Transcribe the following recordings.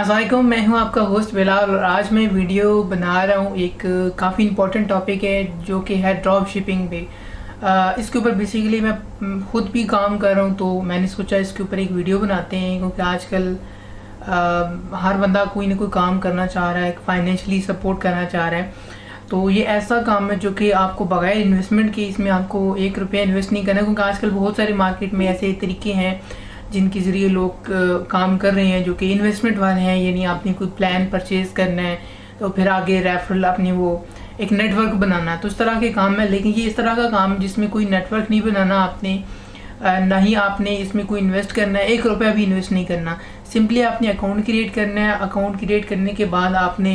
अस्सलामुअलैकुम, मैं हूं आपका होस्ट बिलाल और आज मैं वीडियो बना रहा हूं। एक काफ़ी इम्पोर्टेंट टॉपिक है जो कि है ड्रॉप शिपिंग पे। इसके ऊपर बेसिकली मैं खुद भी काम कर रहा हूं, तो मैंने सोचा इसके ऊपर एक वीडियो बनाते हैं क्योंकि आजकल हर बंदा कोई ना कोई काम करना चाह रहा है, फाइनेंशियली सपोर्ट करना चाह रहा है। तो ये ऐसा काम है जो कि आपको बगैर इन्वेस्टमेंट के, इसमें आपको 1 रुपया इन्वेस्ट नहीं करना, क्योंकि आजकल बहुत सारे मार्केट में ऐसे तरीके हैं जिनके ज़रिए लोग काम कर रहे हैं जो कि इन्वेस्टमेंट वाले हैं। यानी आपने कोई प्लान परचेज़ करना है तो फिर आगे रेफरल अपनी वो एक नेटवर्क बनाना है, तो इस तरह के काम है। लेकिन ये इस तरह का काम जिसमें कोई नेटवर्क नहीं बनाना आपने, ना ही आपने इसमें कोई इन्वेस्ट करना है, 1 रुपया भी इन्वेस्ट नहीं करना। सिंपली आपने अकाउंट क्रिएट करना है। अकाउंट क्रिएट करने के बाद आपने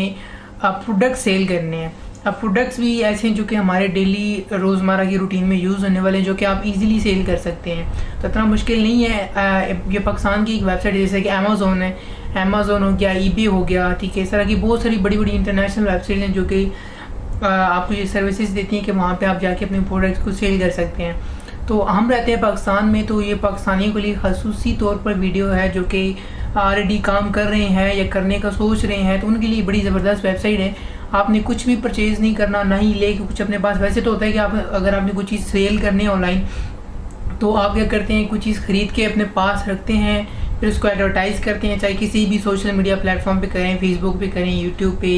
प्रोडक्ट सेल करने हैं। अब प्रोडक्ट्स भी ऐसे हैं जो कि हमारे डेली रोज़मर्रा की रूटीन में यूज़ होने वाले हैं, जो कि आप इजीली सेल कर सकते हैं। तो इतना मुश्किल नहीं है। ये पाकिस्तान की एक वेबसाइट जैसे कि अमेज़ोन है, अमेज़ोन हो गया, ईबे हो गया, ठीक है। इस तरह की बहुत सारी बड़ी बड़ी इंटरनेशनल वेबसाइट हैं जो कि आपको ये सर्विसेज देती हैं कि वहाँ पे आप जाके अपने प्रोडक्ट्स को सेल कर सकते हैं। तो हम रहते हैं पाकिस्तान में, तो ये पाकिस्तानियों के लिए खसूसी तौर पर वीडियो है जो कि ऑलरेडी काम कर रहे हैं या करने का सोच रहे हैं, तो उनके लिए बड़ी ज़बरदस्त वेबसाइट है। आपने कुछ भी परचेज़ नहीं करना, ना ही ले कुछ अपने पास। वैसे तो होता है कि आप अगर आपने कोई चीज़ सेल करनी है ऑनलाइन, तो आप क्या करते हैं, कुछ चीज़ ख़रीद के अपने पास रखते हैं, फिर उसको एडवर्टाइज़ करते हैं, चाहे किसी भी सोशल मीडिया प्लेटफॉर्म पे करें, फेसबुक पे करें, यूट्यूब पे,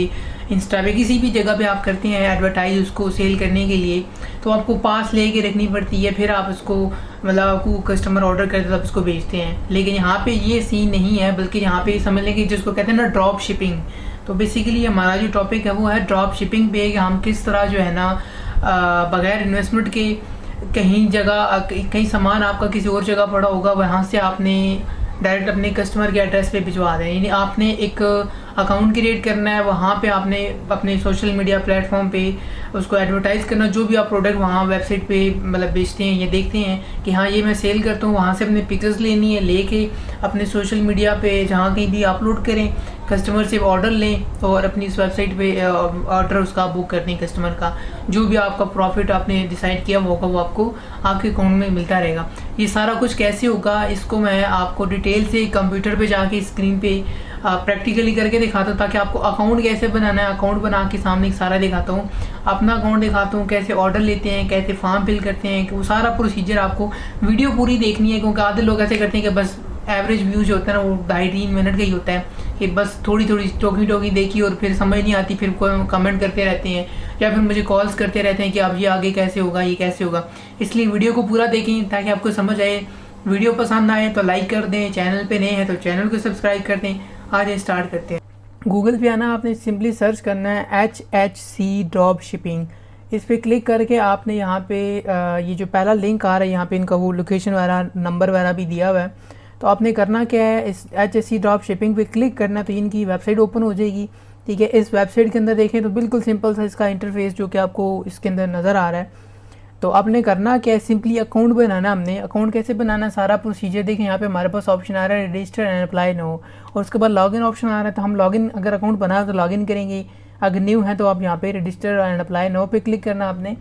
इंस्टा पे, किसी भी जगह पे आप करते हैं एडवर्टाइज उसको सेल करने के लिए। तो आपको पास ले के रखनी पड़ती है, फिर आप उसको मतलब आपको कस्टमर ऑर्डर करते तब उसको बेचते हैं। लेकिन यहाँ पे ये सीन नहीं है, बल्कि यहाँ पे समझ लें कि जिसको कहते हैं ना ड्रॉप शिपिंग। तो बेसिकली हमारा जो टॉपिक है वो है ड्रॉप शिपिंग पे, कि हम किस तरह जो है ना बगैर इन्वेस्टमेंट के कहीं जगह कहीं सामान आपका किसी और जगह पड़ा होगा, वहाँ से आपने डायरेक्ट अपने कस्टमर के एड्रेस पे भिजवा दें। यानी आपने एक अकाउंट क्रिएट करना है, वहाँ पे आपने अपने सोशल मीडिया प्लेटफॉर्म पे उसको एडवर्टाइज़ करना। जो भी आप प्रोडक्ट वहाँ वेबसाइट पे मतलब बेचते हैं या देखते हैं कि हाँ ये मैं सेल करता हूँ, वहाँ से अपने पिक्चर्स लेनी है, लेके अपने सोशल मीडिया पे जहाँ कहीं भी अपलोड करें, कस्टमर से ऑर्डर लें और अपनी इस वेबसाइट पे ऑर्डर उसका बुक कर दें कस्टमर का। जो भी आपका प्रॉफिट आपने डिसाइड किया वो होगा, वो आपको आपके अकाउंट में मिलता रहेगा। ये सारा कुछ कैसे होगा, इसको मैं आपको डिटेल से कंप्यूटर पे जाके स्क्रीन पे प्रैक्टिकली करके दिखाता हूँ, ताकि आपको अकाउंट कैसे बनाना है, अकाउंट बना के सामने सारा दिखाता हूँ, अपना अकाउंट दिखाता हूँ, कैसे ऑर्डर लेते हैं, कैसे फॉर्म फिल करते हैं, वो सारा प्रोसीजर आपको वीडियो पूरी देखनी है। क्योंकि आधे लोग ऐसे करते हैं कि बस एवरेज व्यूज जो होता है ना वो 2.5-3 मिनट का ही होता है, कि बस थोड़ी थोड़ी टोकी देखी और फिर समझ नहीं आती, फिर कमेंट करते रहते हैं या फिर मुझे कॉल्स करते रहते हैं कि अब ये आगे कैसे होगा, ये कैसे होगा। इसलिए वीडियो को पूरा देखें ताकि आपको समझ आए। वीडियो पसंद आए तो लाइक कर दें, चैनल पे नए हैं तो चैनल को सब्सक्राइब कर दें। आज स्टार्ट करते हैं। गूगल पे आना, आपने सिंपली सर्च करना है HHC ड्रॉप शिपिंग। इस पर क्लिक करके आपने यहाँ पे ये जो पहला लिंक आ रहा है, यहाँ पे इनका वो लोकेशन वगैरह नंबर वगैरह भी दिया हुआ है। तो आपने करना क्या है, इस HHC ड्रॉप शिपिंग पे क्लिक करना, तो इनकी वेबसाइट ओपन हो जाएगी। ठीक है, इस वेबसाइट के अंदर देखें तो बिल्कुल सिंपल सा इसका इंटरफेस जो कि आपको इसके अंदर नज़र आ रहा है। तो आपने करना क्या है, सिंपली अकाउंट बनाना। हमने अकाउंट कैसे बनाना, सारा प्रोसीजर देखें। यहाँ पे हमारे पास ऑप्शन आ रहा है रजिस्टर एंड अप्लाई नो, और उसके बाद लॉगिन ऑप्शन आ रहा है। तो हम लॉगिन, अगर अकाउंट बना तो लॉगिन करेंगे, अगर न्यू है तो आप यहाँ पे रजिस्टर एंड अप्लाई नो पे क्लिक करना आपने।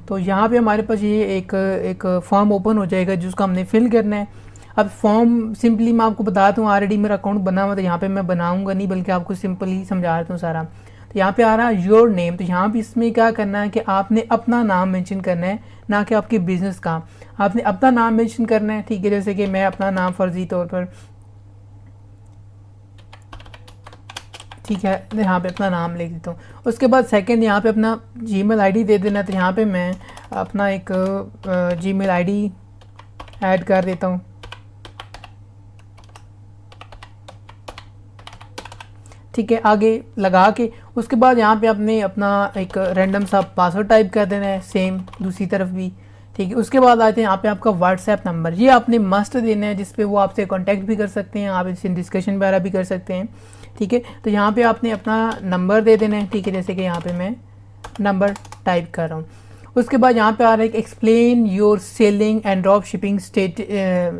तो यहाँ पे हमारे पास ये एक फॉर्म ओपन हो जाएगा जिसको हमने फिल करना है। अब फॉर्म सिंपली मैं आपको बता दूँ, ऑलरेडी मेरा अकाउंट बना हुआ, तो यहाँ पे मैं बनाऊँगा नहीं, बल्कि आपको सिंपली समझा देता हूँ सारा। तो यहाँ पे आ रहा है योर नेम। तो यहाँ पे इसमें क्या करना है कि आपने अपना नाम मेंशन करना है, ना कि आपके बिजनेस का। आपने अपना नाम मेंशन करना है, ठीक है। जैसे कि मैं अपना नाम फर्जी तौर पर, ठीक है, यहाँ पे अपना नाम लिख देता हूँ। उसके बाद सेकंड यहाँ पे अपना जीमेल आईडी दे देना। तो यहाँ पे मैं अपना एक जीमेल आईडी ऐड कर देता हूँ। ठीक है, आगे लगा के उसके बाद यहाँ पे आपने अपना एक रैंडम सा पासवर्ड टाइप कर देना है, सेम दूसरी तरफ भी। ठीक है, उसके बाद आते हैं यहाँ पे आपका व्हाट्सएप नंबर, ये आपने मस्ट देना है, जिसपे वो आपसे कांटेक्ट भी कर सकते हैं, आप इससे डिस्कशन वगैरह भी कर सकते हैं। ठीक है, तो यहाँ पे आपने अपना नंबर दे देना है। ठीक है, जैसे कि यहाँ पे मैं नंबर टाइप कर रहा हूँ। उसके बाद यहाँ पे आ रहा है explain your selling and drop shipping state,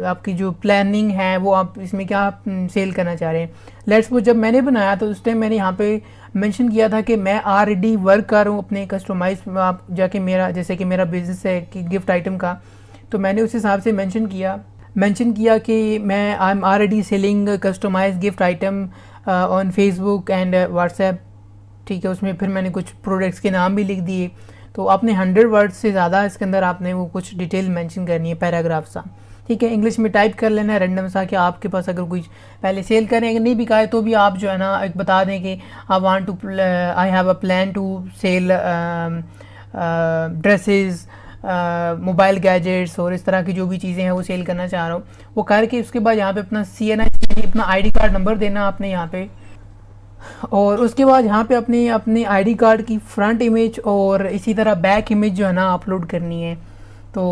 आपकी जो प्लानिंग है वो आप इसमें क्या सेल करना चाह रहे हैं। लेट्स सपोज जब मैंने बनाया तो उस टाइम मैंने यहाँ पे मेंशन किया था कि मैं ऑलरेडी वर्क कर रहा हूँ अपने कस्टमाइज, आप जाके मेरा जैसे कि मेरा बिजनेस है कि गिफ्ट आइटम का, तो मैंने उस हिसाब से मेंशन किया कि मैं I am already selling customise gift item on Facebook and WhatsApp, ठीक है। उसमें फिर मैंने कुछ प्रोडक्ट्स के नाम भी लिख दिए। तो आपने 100 वर्ड्स से ज़्यादा इसके अंदर आपने वो कुछ डिटेल मेंशन करनी है, पैराग्राफ सा, ठीक है। इंग्लिश में टाइप कर लेना है रैंडम सा कि आपके पास अगर कोई पहले सेल करें, नहीं बिका है तो भी आप जो है ना एक बता दें कि I have a plan to sell dresses, mobile gadgets और इस तरह की जो भी चीज़ें हैं वो सेल करना चाह रहा हूँ। वो करके उसके बाद यहाँ पे अपना CNI अपना ID कार्ड नंबर देना आपने यहाँ पे, और उसके बाद यहाँ पे अपने ID कार्ड की फ्रंट इमेज और इसी तरह बैक इमेज जो है ना अपलोड करनी है। तो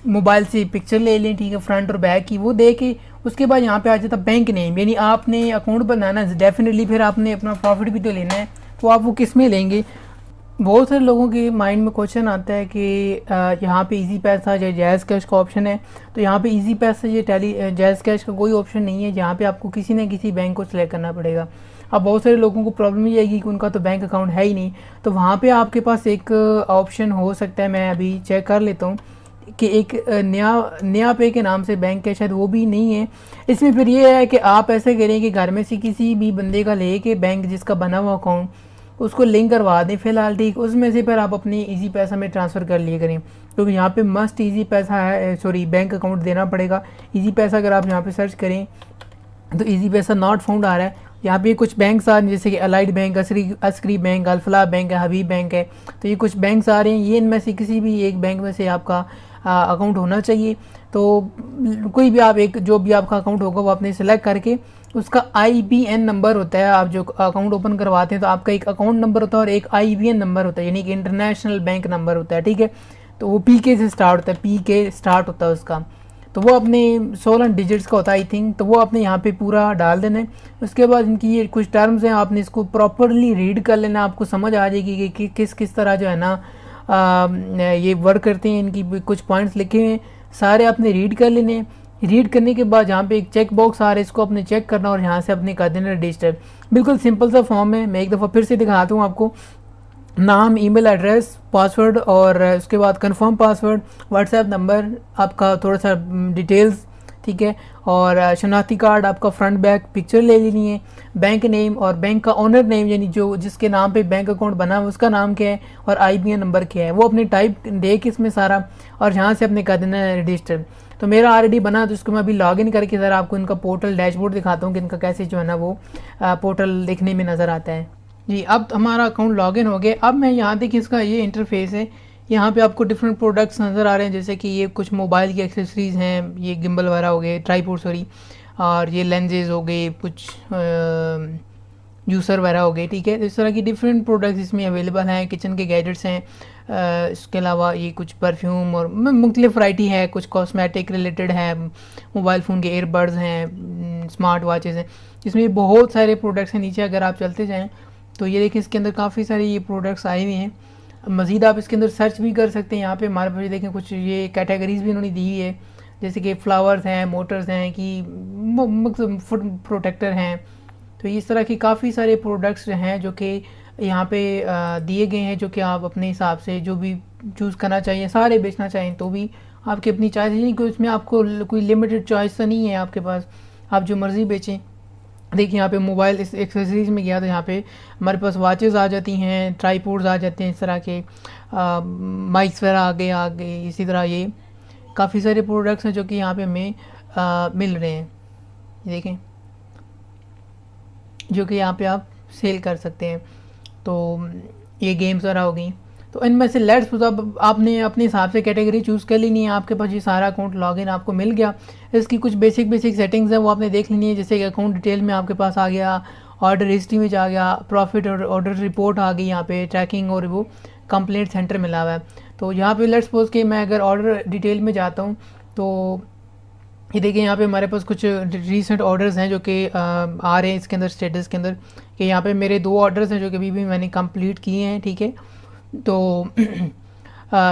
मोबाइल से पिक्चर ले लें, ठीक है, फ्रंट और बैक की, वो दे के उसके बाद यहाँ पे आ जाता बैंक नेम, यानी आपने अकाउंट बनाना है डेफिनेटली, फिर आपने अपना प्रॉफिट भी तो लेना है, तो आप वो किस में लेंगे। बहुत सारे लोगों के माइंड में क्वेश्चन आता है कि यहाँ पे इजी पैसा या जैज़ कैश का ऑप्शन है, तो यहाँ पे इजी पैसा या जैज़ कैश का कोई ऑप्शन नहीं है, जहाँ पे आपको किसी न किसी बैंक को सिलेक्ट करना पड़ेगा। अब बहुत सारे लोगों को प्रॉब्लम ये आएगी कि उनका तो बैंक अकाउंट है ही नहीं, तो वहाँ पे आपके पास एक ऑप्शन हो सकता है, मैं अभी चेक कर लेता हूँ कि एक नया पे के नाम से बैंक है, शायद वो भी नहीं है। इसमें फिर ये है कि आप ऐसे करें कि घर में से किसी भी बंदे का ले के बैंक जिसका बना हुआ अकाउंट उसको लिंक करवा दें फ़िलहाल, ठीक, उसमें से फिर आप अपनी इजी पैसा में ट्रांसफ़र कर लिए करें, क्योंकि यहाँ पे मस्ट इजी पैसा है, सॉरी बैंक अकाउंट देना पड़ेगा। इजी पैसा अगर आप यहाँ पे सर्च करें तो इजी पैसा नॉट फाउंड आ रहा है। यहाँ पे कुछ बैंक्स आ रहे हैं जैसे कि allied bank, Askari bank, Alfalah bank है, हबीब बैंक है, तो ये कुछ बैंक्स आ रहे हैं। ये इनमें से किसी भी एक बैंक में से आपका अकाउंट होना चाहिए। तो कोई भी आप एक जो भी आपका अकाउंट होगा वो आपने सेलेक्ट करके उसका IBN नंबर होता है, आप जो अकाउंट ओपन करवाते हैं तो आपका एक अकाउंट नंबर होता है और एक IBN नंबर होता है, यानी कि इंटरनेशनल बैंक नंबर होता है, ठीक है। तो वो PK से स्टार्ट होता है, PK स्टार्ट होता है उसका, तो वो अपने 16 डिजिट्स का होता है आई थिंक, तो वो आपने यहाँ पे पूरा डाल देना है। उसके बाद इनकी ये कुछ टर्म्स हैं, आपने इसको प्रॉपरली रीड कर लेना, आपको समझ आ जाएगी कि किस किस तरह जो है ना ये वर्क करते हैं। इनकी कुछ पॉइंट्स लिखे हैं, सारे आपने रीड कर लेने हैं। रीड करने के बाद यहाँ पे एक चेक बॉक्स आ रहा है, इसको अपने चेक करना और यहाँ से अपने कर देना रजिस्टर। बिल्कुल सिंपल सा फॉर्म है, मैं एक दफ़ा फिर से दिखाता हूँ आपको। नाम, ईमेल एड्रेस, पासवर्ड और उसके बाद कंफर्म पासवर्ड, व्हाट्सएप नंबर, आपका थोड़ा सा डिटेल्स, ठीक है, और शनाख्ती कार्ड आपका फ्रंट बैक पिक्चर ले लेनी है। बैंक नेम और बैंक का ओनर नेम, यानी जो जिसके नाम पे बैंक अकाउंट बना है उसका नाम क्या है और IBN नंबर क्या है, वो अपने टाइप दे के इसमें सारा, और यहाँ से अपने कर देना है रजिस्टर। तो मेरा ऑलरेडी बना, तो इसको मैं अभी लॉगिन करके ज़रा आपको इनका पोर्टल डैशबोर्ड दिखाता हूँ कि इनका कैसे जो है ना वो पोर्टल देखने में नज़र आता है। जी, अब हमारा अकाउंट लॉगिन हो गया। अब मैं यहाँ देखिए इसका ये इंटरफेस है, यहाँ पे आपको डिफरेंट प्रोडक्ट्स नज़र आ रहे हैं, जैसे कि ये कुछ मोबाइल की एक्सेसरीज़ हैं, ये गिम्बल वगैरह हो गए, ट्राईपोड सॉरी, और ये लेंजेज हो गए, कुछ जूसर वगैरह हो गए, ठीक है। तो इस तरह की डिफरेंट प्रोडक्ट्स इसमें अवेलेबल हैं। किचन के गैजेट्स हैं, इसके अलावा ये कुछ परफ्यूम और मुख्तलिफ वैरायटी है, कुछ कॉस्मेटिक रिलेटेड है, मोबाइल फ़ोन के एयरबड्स हैं, स्मार्ट वॉचेज़ हैं, इसमें बहुत सारे प्रोडक्ट्स हैं। नीचे अगर आप चलते जाएँ तो ये देखिए इसके अंदर काफ़ी सारे ये प्रोडक्ट्स आए हुए हैं। मज़ीद आप इसके अंदर सर्च भी कर सकते हैं। यहाँ पे हमारे पास देखें कुछ ये कैटेगरीज़ भी उन्होंने दी हुई है, जैसे कि फ्लावर्स हैं, मोटर्स हैं, कि फुट प्रोटेक्टर हैं। तो इस तरह की काफ़ी सारे प्रोडक्ट्स हैं जो कि यहाँ पे दिए गए हैं, जो कि आप अपने हिसाब से जो भी चूज़ करना चाहिए, सारे बेचना चाहें तो भी आपकी अपनी चॉइस, नहीं कोई इसमें आपको कोई लिमिटेड चॉइस तो नहीं है आपके पास, आप जो मर्ज़ी बेचें। देखिए यहाँ पे मोबाइल इस एक्सेसरीज़ में गया तो यहाँ पे हमारे पास वॉचेस आ जाती हैं, ट्राईपोड्स आ जाते हैं, इस तरह के माइक्स वगैरह आ गए। इसी तरह ये काफ़ी सारे प्रोडक्ट्स हैं जो कि यहाँ पे हमें मिल रहे हैं, देखें, जो कि यहाँ पे आप सेल कर सकते हैं। तो ये गेम्स वगैरह हो गई। तो इनमें से लेट्स सपोज आपने अपने हिसाब से कैटेगरी चूज़ कर लेनी है, आपके पास ये सारा अकाउंट लॉगिन आपको मिल गया। इसकी कुछ बेसिक सेटिंग्स हैं वो आपने देख लेनी है, जैसे कि अकाउंट डिटेल में आपके पास आ गया, ऑर्डर हिस्ट्री में जा गया, प्रॉफिट और ऑर्डर रिपोर्ट आ गई, यहाँ पे ट्रैकिंग और वो कंप्लेंट सेंटर मिला हुआ है। तो यहाँ पे लेट्स सपोज कि मैं अगर ऑर्डर डिटेल में जाता हूँ तो ये देखिए यहाँ पे हमारे पास कुछ रीसेंट ऑर्डर्स हैं जो कि आ रहे हैं इसके अंदर स्टेटस के अंदर, कि यहाँ पे मेरे 2 ऑर्डर्स हैं जो कि अभी भी मैंने कंप्लीट किए हैं, ठीक है। तो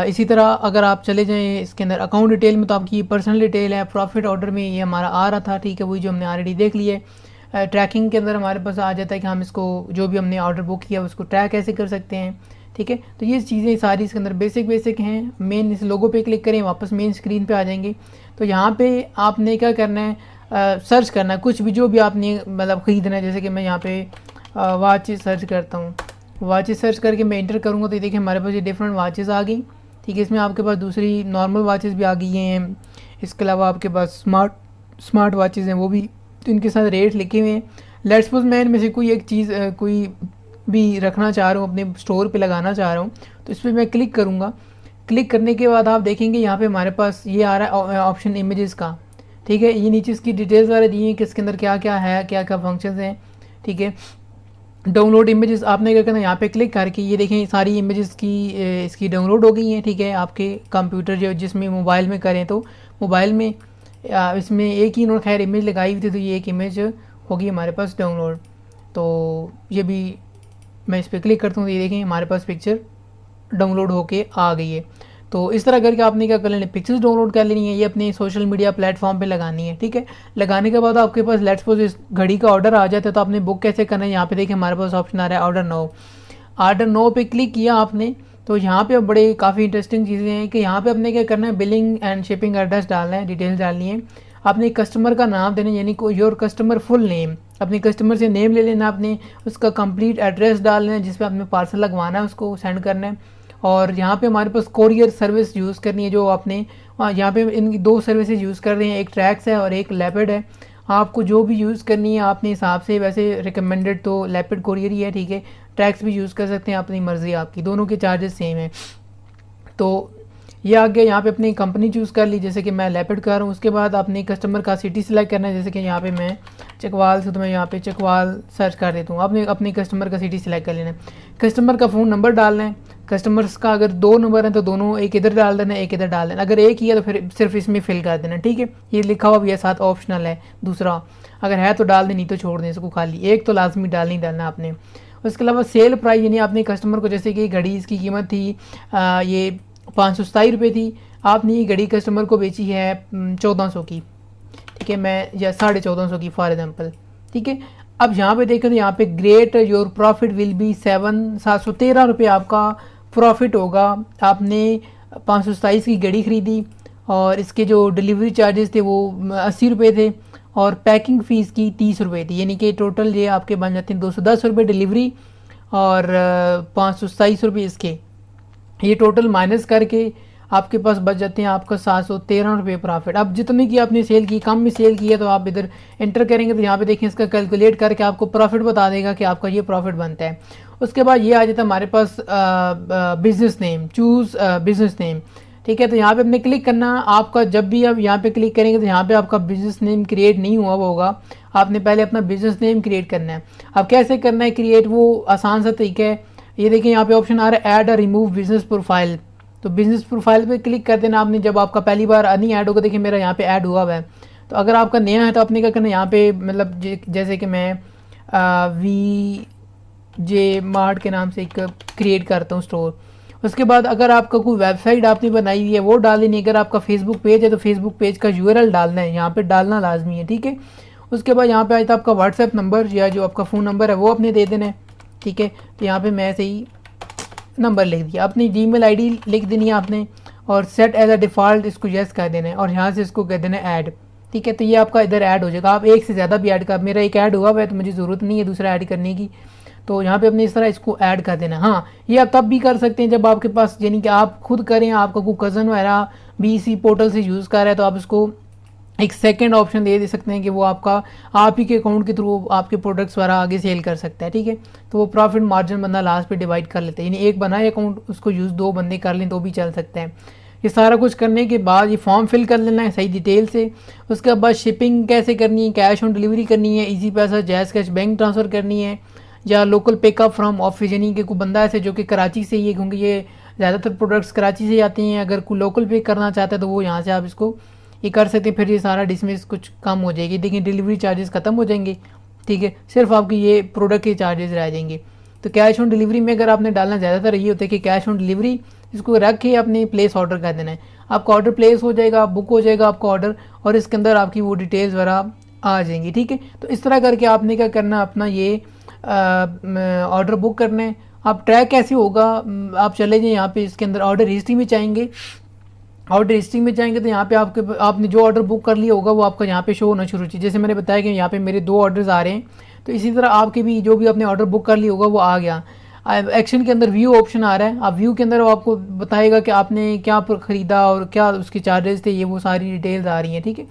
इसी तरह अगर आप चले जाएं इसके अंदर अकाउंट डिटेल में तो आपकी पर्सनल डिटेल है, प्रॉफिट ऑर्डर में ये हमारा आ रहा था, ठीक है, वही जो हमने ऑलरेडी देख लिया है। ट्रैकिंग के अंदर हमारे पास आ जाता है कि हम इसको जो भी हमने ऑर्डर बुक किया उसको ट्रैक कैसे कर सकते हैं, ठीक है। तो ये चीज़ें सारी इसके अंदर बेसिक हैं। मेन इस लोगो पे क्लिक करें, वापस मेन स्क्रीन पे आ जाएंगे। तो यहाँ पे आपने क्या करना है, सर्च करना है कुछ भी, जो भी आपने मतलब ख़रीदना है। जैसे कि मैं यहाँ पे वाचेस सर्च करता हूँ, वाचेस सर्च करके मैं इंटर करूँगा तो ये देखिए हमारे पास ये डिफरेंट वाचेस आ गई। ठीक है, इसमें आपके पास दूसरी नॉर्मल वाचेस भी आ गई हैं। इसके अलावा आपके पास स्मार्ट वाचेस हैं, वो भी, तो इनके साथ रेट लिखे हुए हैं। लेट्स सपोज मैं इनमें से कोई एक चीज़ कोई भी रखना चाह रहा हूँ, अपने स्टोर पे लगाना चाह रहा हूँ, तो इस पर मैं क्लिक करूँगा। क्लिक करने के बाद आप देखेंगे यहाँ पे हमारे पास ये आ रहा है ऑप्शन इमेजेस का। ठीक है, ये नीचे इसकी डिटेल्स वगैरह दी हैं कि इसके अंदर क्या क्या है, क्या क्या फंक्शंस हैं। ठीक है, डाउनलोड इमेजेस आपने क्या करना है, यहाँ पे क्लिक करके ये देखें सारी इमेजेस की इसकी डाउनलोड हो गई हैं। ठीक है, आपके कंप्यूटर जो जिसमें मोबाइल में करें तो मोबाइल में इसमें एक ही इन्होंने खैर इमेज लगाई हुई थी, तो ये एक इमेज होगी हमारे पास डाउनलोड। तो ये भी मैं इस पर क्लिक करता हूँ तो ये देखें हमारे पास पिक्चर डाउनलोड होके आ गई है। तो इस तरह करके आपने क्या कर लेना, पिक्चर्स डाउनलोड कर लेनी है, ये अपने सोशल मीडिया प्लेटफॉर्म पे लगानी है। ठीक है, लगाने के बाद आपके पास लेट्स सपोज इस घड़ी का ऑर्डर आ जाता है, तो आपने बुक कैसे करना है, यहाँ पे देखिए हमारे पास ऑप्शन आ रहा है ऑर्डर नाउ। ऑर्डर नाउ पे क्लिक किया आपने, तो यहाँ पे बड़े काफ़ी इंटरेस्टिंग चीज़ें हैं कि यहाँ पे आपने क्या करना है, बिलिंग एंड शिपिंग एड्रेस डालना है, डिटेल्स डालनी है। आपने कस्टमर का नाम देना है, यानी को योर कस्टमर फुल नेम, अपने कस्टमर से नेम ले लेना, आपने उसका कंप्लीट एड्रेस डालना है जिस पे आपने पार्सल लगवाना है, उसको सेंड करना है। और यहाँ पे हमारे पास कोरियर सर्विस यूज़ करनी है, जो आपने यहाँ पे इनकी दो सर्विसेज यूज़ कर रहे हैं, एक ट्रैक्स है और एक लेपिड है। आपको जो भी यूज़ करनी है अपने हिसाब से, वैसे रिकमेंडेड तो लेपिड कोरियर ही है। ठीक है, ट्रैक्स भी यूज़ कर सकते हैं, अपनी मर्ज़ी आपकी, दोनों के चार्जेस सेम है। तो ये आ गया, यहाँ पे अपनी कंपनी चूज़ कर ली, जैसे कि मैं लेपिड कर रहा हूँ। उसके बाद आपने कस्टमर का सिटी सिलेक्ट करना है, जैसे कि यहाँ पे मैं चकवाल से, तो मैं यहाँ पे चकवाल सर्च कर देता हूँ। आपने अपने कस्टमर का सिटी सिलेक्ट कर लेना है। कस्टमर का फ़ोन नंबर डालना है, कस्टमर्स का अगर दो नंबर है तो दोनों, एक इधर डाल देना है एक इधर डाल देना, अगर एक ही है तो फिर सिर्फ इसमें फिल कर देना। ठीक है, ये लिखा हुआ भी है साथ, ऑप्शनल है दूसरा, अगर है तो डाल दें, नहीं तो छोड़ दें इसको खाली, एक तो लाजमी डालना आपने। उसके अलावा सेल प्राइस, यानी आपने कस्टमर को, जैसे कि घड़ी इसकी कीमत थी ये 527 रुपये थी, आपने ये घड़ी कस्टमर को बेची है 1400 की। ठीक है, मैं या 1450 की फॉर एग्जांपल। ठीक है, अब यहाँ पे देखें तो यहाँ पे great your profit will be 713 रुपये आपका प्रॉफिट होगा। आपने 527 की घड़ी ख़रीदी और इसके जो डिलीवरी चार्जेस थे वो 80 रुपये थे और पैकिंग फ़ीस की 30 रुपये थी, यानी कि टोटल ये आपके बन जाते हैं 210 रुपये डिलीवरी और 527 रुपये इसके, ये टोटल माइनस करके आपके पास बच जाते हैं आपका 713 रुपये प्रॉफिट। अब जितने की आपने सेल की, कम में सेल की है तो आप इधर एंटर करेंगे तो यहाँ पे देखें इसका कैलकुलेट करके आपको प्रॉफिट बता देगा कि आपका ये प्रॉफिट बनता है। उसके बाद ये आ जाता है हमारे पास business name, choose business name. ठीक है, तो यहाँ पे हमने क्लिक करना, आपका जब भी आप यहाँ पे क्लिक करेंगे तो यहाँ पे आपका बिजनेस नेम क्रिएट नहीं हुआ होगा, आपने पहले अपना बिजनेस नेम क्रिएट करना है। अब कैसे करना है क्रिएट, वो आसान सा तरीका है। ये देखिए यहाँ पे ऑप्शन आ रहा है ऐड और रिमूव बिजनेस प्रोफाइल, तो बिजनेस प्रोफाइल पे क्लिक कर देना आपने। जब आपका पहली बार नहीं ऐड होगा, देखिए मेरा यहाँ पे ऐड हुआ है, तो अगर आपका नया है तो आपने क्या करना है, यहाँ पे मतलब जैसे कि मैं VJ मार्ट के नाम से एक क्रिएट करता हूँ स्टोर। उसके बाद अगर आपका कोई वेबसाइट आपने बनाई हुई है वो डाल देनी, अगर आपका फेसबुक पेज है तो फेसबुक पेज का URL डालना है, यहाँ पे डालना लाजमी है। ठीक है, उसके बाद यहाँ पे आया था आपका व्हाट्सएप नंबर या जो आपका फ़ोन नंबर है वो अपने दे देना है। ठीक है, तो यहाँ पे मैं ऐसे ही नंबर लिख दिया, अपनी Gmail ID लिख देनी है आपने और सेट एज अ डिफ़ॉल्ट इसको यस कर देना है और यहाँ से इसको कह देना है ऐड। ठीक है, तो ये आपका इधर ऐड हो जाएगा। आप एक से ज़्यादा भी ऐड कर, मेरा एक ऐड हुआ है तो मुझे ज़रूरत नहीं है दूसरा ऐड करने की, तो यहाँ पे अपने इस तरह इसको ऐड कर देना। हाँ, ये आप तब भी कर सकते हैं जब आपके पास, यानी कि आप खुद करें, आपका कोई कज़न वगैरह भी इसी पोर्टल से यूज़ कर रहा है तो आप इसको एक सेकंड ऑप्शन दे सकते हैं कि वो आप ही के अकाउंट के थ्रू आपके प्रोडक्ट्स वगैरह आगे सेल कर सकता है। ठीक है, तो वो प्रॉफिट मार्जिन बंदा लास्ट पे डिवाइड कर लेता है, यानी एक बनाए अकाउंट उसको यूज़ दो बंदे कर लें तो भी चल सकता है। ये सारा कुछ करने के बाद ये फॉर्म फिल कर लेना है सही डिटेल से। उसके बाद शिपिंग कैसे करनी है, कैश ऑन डिलीवरी करनी है, इजी पैसा, जैज़ कैश बैंक ट्रांसफ़र करनी है या लोकल पिकअप फ्रॉम ऑफिस, यानी कि कोई बंदा ऐसे जो कि कराची से ही है, क्योंकि ये ज़्यादातर प्रोडक्ट्स कराची से आती हैं। अगर कोई लोकल पे करना चाहता है तो वो यहाँ से आप इसको ये कर सकते हैं, फिर ये सारा डिसमिस कुछ कम हो जाएगी। देखिए डिलीवरी चार्जेस ख़त्म हो जाएंगे। ठीक है, सिर्फ आपकी ये प्रोडक्ट के चार्जेस रह जाएंगे। तो कैश ऑन डिलीवरी में अगर आपने डालना, ज़्यादातर ये होता है कि कैश ऑन डिलीवरी इसको रख के अपने प्लेस ऑर्डर कर देना है, आपका ऑर्डर प्लेस हो जाएगा, बुक हो जाएगा आपका ऑर्डर और इसके अंदर आपकी वो डिटेल्स वगैरह आ जाएंगी। ठीक है, तो इस तरह करके आपने क्या करना, अपना ये ऑर्डर बुक करना है। आप ट्रैक कैसे होगा, आप चले जाए यहाँ पे इसके अंदर ऑर्डर हिस्ट्री में चाहेंगे, ऑर्डर हिस्ट्री में जाएंगे तो यहाँ पे आपने जो ऑर्डर बुक कर लिया होगा वो आपका यहाँ पे शो होना शुरू हो। जैसे मैंने बताया कि यहाँ पे मेरे 2 ऑर्डर्स आ रहे हैं, तो इसी तरह आपके भी जो भी आपने ऑर्डर बुक कर लिया होगा वो आ गया। एक्शन के अंदर व्यू ऑप्शन आ रहा है, आप व्यू के अंदर वो आपको बताएगा कि आपने क्या ख़रीदा और क्या उसके चार्जेस थे, ये वो सारी डिटेल्स आ रही हैं, ठीक है।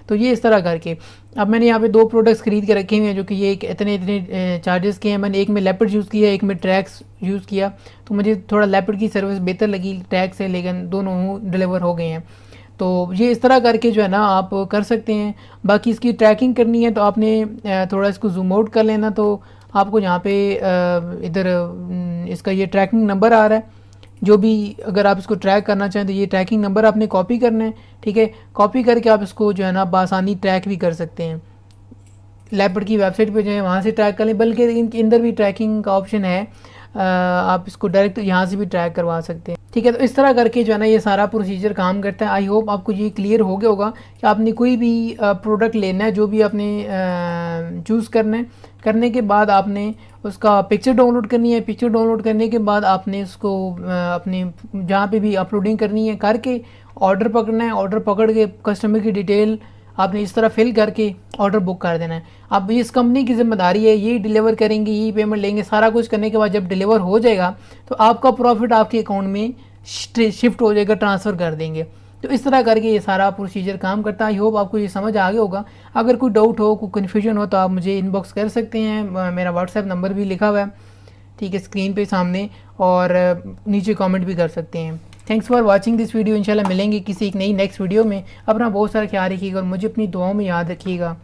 तो ये इस तरह करके अब मैंने यहाँ पे 2 प्रोडक्ट्स ख़रीद के रखे हुए हैं जो कि ये इतने इतने चार्जेस के हैं। मैंने एक में लेपर्ड यूज़ किया, एक में ट्रैक्स यूज़ किया, तो मुझे थोड़ा लेपर्ड की सर्विस बेहतर लगी ट्रैक से, लेकिन दोनों डिलीवर हो गए हैं। तो ये इस तरह करके जो है ना आप कर सकते हैं। बाकी इसकी ट्रैकिंग करनी है तो आपने थोड़ा इसको जूम आउट कर लेना, तो आपको यहाँ पे इधर इसका ये ट्रैकिंग नंबर आ रहा है। जो भी अगर आप इसको ट्रैक करना चाहें तो ये ट्रैकिंग नंबर आपने कॉपी करना है, ठीक है। कॉपी करके आप इसको जो है ना बआसानी ट्रैक भी कर सकते हैं। लेपर्ड की वेबसाइट पे जो है वहाँ से ट्रैक कर लें, बल्कि इनके अंदर भी ट्रैकिंग का ऑप्शन है, आप इसको डायरेक्ट यहाँ से भी ट्रैक करवा सकते हैं, ठीक है। तो इस तरह करके जो है ना ये सारा प्रोसीजर काम करता है। आई होप आपको ये क्लियर हो गया होगा कि आपने कोई भी प्रोडक्ट लेना है, जो भी आपने चूज़ करना है, करने के बाद आपने उसका पिक्चर डाउनलोड करनी है। पिक्चर डाउनलोड करने के बाद आपने उसको अपने जहाँ पे भी अपलोडिंग करनी है करके ऑर्डर पकड़ना है। ऑर्डर पकड़ के कस्टमर की डिटेल आपने इस तरह फिल करके ऑर्डर बुक कर देना है। अब इस कंपनी की जिम्मेदारी है, यही डिलीवर करेंगे, यही पेमेंट लेंगे। सारा कुछ करने के बाद जब डिलीवर हो जाएगा तो आपका प्रॉफिट आपके अकाउंट में शिफ्ट हो जाएगा, ट्रांसफ़र कर देंगे। तो इस तरह करके ये सारा प्रोसीजर काम करता है। आई होप आपको ये समझ आ गया होगा। अगर कोई डाउट हो, कोई कन्फ्यूजन हो तो आप मुझे इनबॉक्स कर सकते हैं। मेरा व्हाट्सएप नंबर भी लिखा हुआ है, ठीक है, स्क्रीन पे सामने, और नीचे कमेंट भी कर सकते हैं। Thanks for watching this video. इंशाल्लाह मिलेंगे किसी एक नई नेक्स्ट वीडियो में। अपना बहुत सारा ख्याल रखिएगा और मुझे अपनी दुआओं में याद रखिएगा।